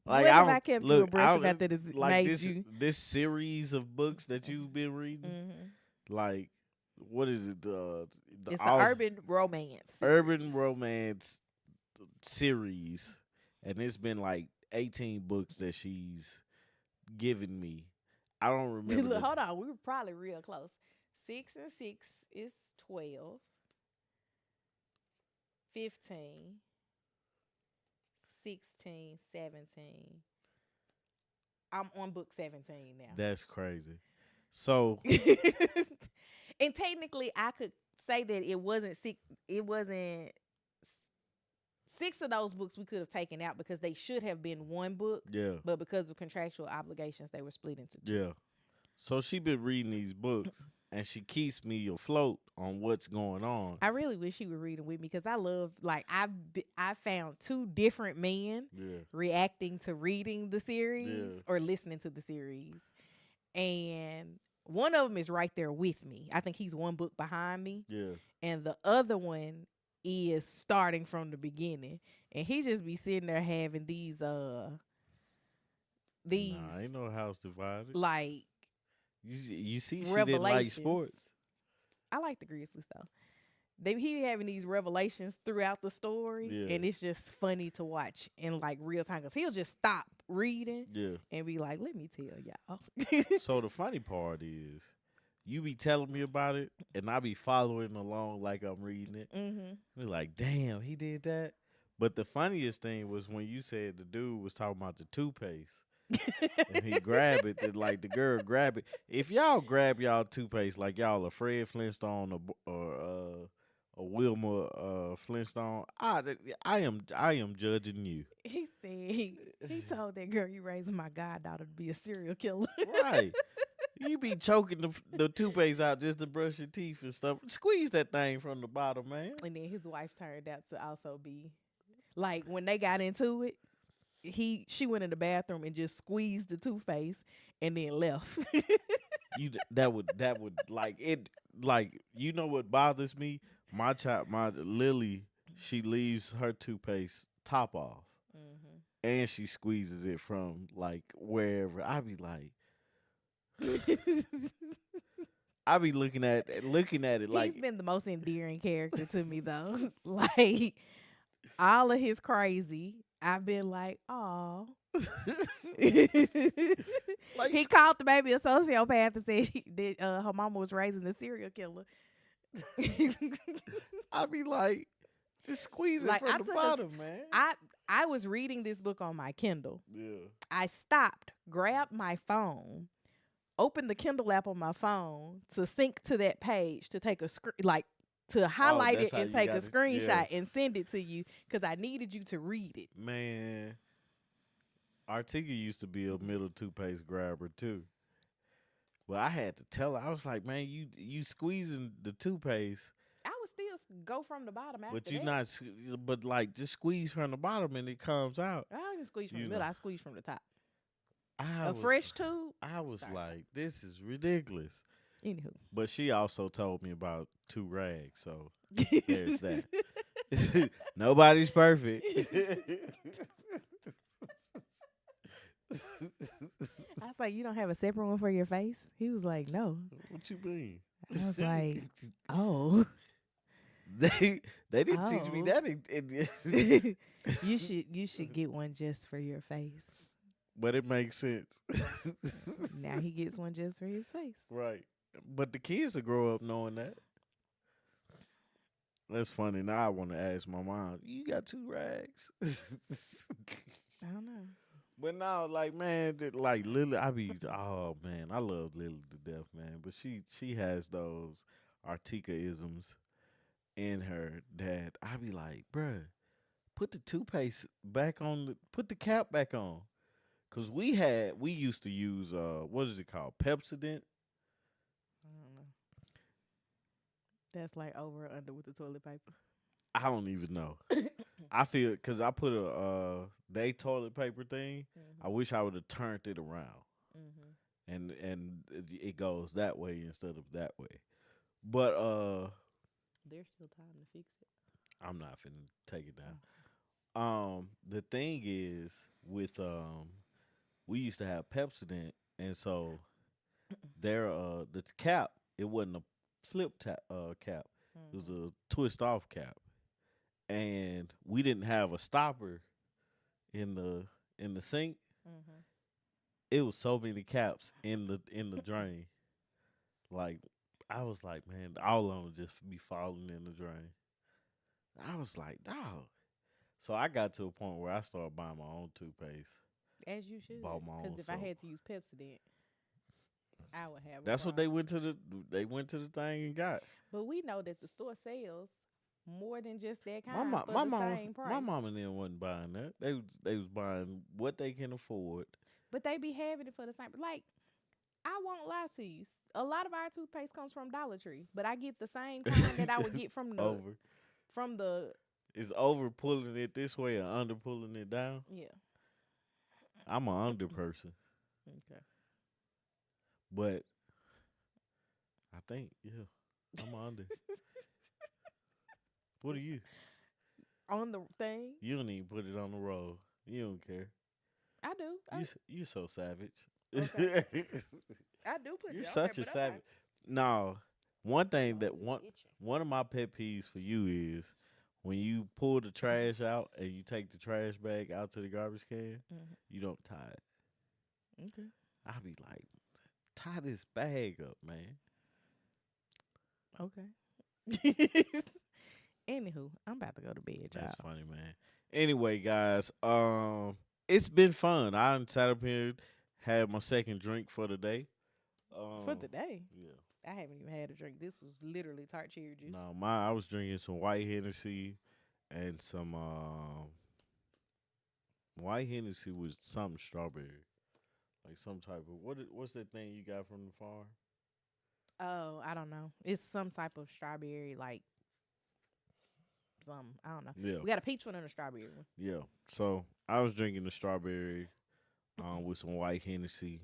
Like, what have I kept you abreast about that has like made you? this series of books that you've been reading? Mm-hmm. Like, what is it? It's an urban romance. Urban romance series, and it's been like 18 books that she's given me. I don't remember. Look, hold on, we were probably real close. 6 and 6 is 12. 15, 16, 17. I'm on book 17 now. That's crazy. So, and technically, I could say that it wasn't 6. It wasn't 6 of those books we could have taken out because they should have been one book. yeah, But because of contractual obligations, they were split into 2. yeah. So she been reading these books, and she keeps me afloat on what's going on. I really wish she would read them with me because I love, like, I found 2 different men reacting to reading the series or listening to the series. And one of them is right there with me. I think he's one book behind me. Yeah. And the other one is starting from the beginning. And he just be sitting there having these Nah, ain't no house divided. like you see she didn't like sports. I like the Grizzlies though. He be having these revelations throughout the story, and it's just funny to watch in like real time because he'll just stop reading and be like, "Let me tell y'all." So the funny part is, you be telling me about it, and I be following along like I'm reading it. Mm-hmm. We're like, "Damn, he did that." But the funniest thing was when you said the dude was talking about the toothpaste. And he grab it, and like the girl grab it. If y'all grab y'all toothpaste like y'all a Fred Flintstone or a Wilma Flintstone, I am judging you. He said he told that girl, "You raising my goddaughter to be a serial killer." Right. You be choking the toothpaste out just to brush your teeth and stuff. Squeeze that thing from the bottom, man. And then his wife turned out to also be like, when they got into it, she went in the bathroom and just squeezed the toothpaste and then left. That would like it, like, you know what bothers me? My Lily, she leaves her toothpaste top off. Mm-hmm. And she squeezes it from like wherever. I be like, I be looking at it like, he's been the most endearing character to me though. Like, all of his crazy, I've been like, "Aw." like, he called the baby a sociopath and said that her mama was raising a serial killer. I be like, just squeeze it Like, from the bottom, man. I was reading this book on my Kindle. Yeah. I stopped, grabbed my phone, opened the Kindle app on my phone to sync to that page to take a to highlight it and take a screenshot and send it to you because I needed you to read it. Man, Artiga used to be a middle toothpaste grabber too. Well, I had to tell her. I was like, "Man, you squeezing the toothpaste." I would still go from the bottom after But you're that. not. But like, just squeeze from the bottom and it comes out. I don't even squeeze from the middle. I squeeze from the top. Fresh tube. I was like, this is ridiculous. Anywho. But she also told me about 2 rags, so there's that. Nobody's perfect. I was like, "You don't have a separate one for your face?" He was like, "No." What you mean? I was like, "Oh." They didn't teach me that. You should get one just for your face. But it makes sense. Now he gets one just for his face. Right. But the kids will grow up knowing that. That's funny. Now I want to ask my mom, you got two rags? I don't know. But now, like man, like Lily, I be oh man, I love Lily to death, man. But she has those Artica isms in her that I be like, bruh, put the toothpaste back on, put the cap back on, cause we used to use what is it called, Pepsodent. I don't know. That's like over or under with the toilet paper. I don't even know. I feel because I put a they toilet paper thing. I Mhm. wish I would have turned it around Mhm. and it goes that way instead of that way. But There's still time to fix it. I'm not finna take it down. Oh. The thing is with we used to have Pepsodent, and so there the cap, it wasn't a flip cap, it was Mhm. a twist off cap, and we didn't have a stopper in the sink. Mhm. It was so many caps in the drain. Like I was like, man, all of them would just be falling in the drain. I was like, dog. So I got to a point where I started buying my own toothpaste, As you should, bought my because own if I soap. had to use Pepsodent, I would have a That's what they problem. went to the thing and got. But we know that the store sells more than just that My kind mom, for the same my price. mom and them wasn't buying that. They was buying what they can afford. But they be having it for the same. Like I won't lie to you, a lot of our toothpaste comes from Dollar Tree, but I get the same kind that I would get Over. from the It's over pulling it this way or under pulling it down. yeah. I'm a under person, Okay. but I think yeah, I'm a under. What are you? On the thing, You don't even put it on the roll. You don't care. I do. You so savage. Okay. I do put You're it on there, such a but okay. savage. No, one My thing nose that is itching. one of my pet peeves for you is when you pull the trash out and you take the trash bag out to the garbage can, Hmm. you don't tie it. Okay. I be like, tie this bag up, man. Okay. Anywho, I'm about to go to bed, That's y'all. funny, man. Anyway, guys, it's been fun. I done sat up here, had my second drink for the day. For the day, Yeah. I haven't even had a drink. This was literally tart cherry juice. No, I was drinking some white Hennessy and some white Hennessy with something strawberry, like some type of what's that thing you got from the farm? Oh, I don't know. It's some type of strawberry, like some. I don't know. Yeah, We got a peach one and a strawberry one. yeah. So I was drinking the strawberry with some white Hennessy,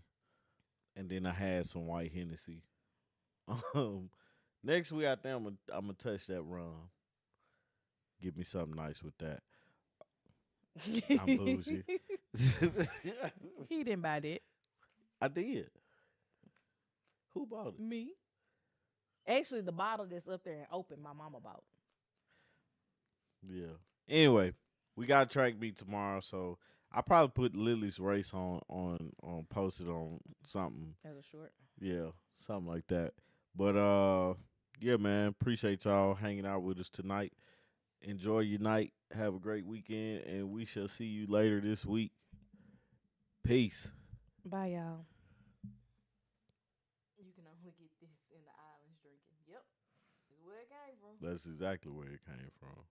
and then I had some white Hennessy. Um, next week I think I'm gonna touch that rum. Give me something nice with that. I'm bougie. He didn't buy that. I did. Who bought it? Me. Actually, the bottle that's up there and open, my mama bought Yeah. Anyway, we got track meet tomorrow, so I probably put Lily's race on posted on something. as a short. Yeah, something like that. But yeah, man, appreciate y'all hanging out with us tonight. Enjoy your night. Have a great weekend, and we shall see you later this week. Peace. Bye, y'all. You can only get this in the islands drinking. Yep, is where it came from. That's exactly where it came from.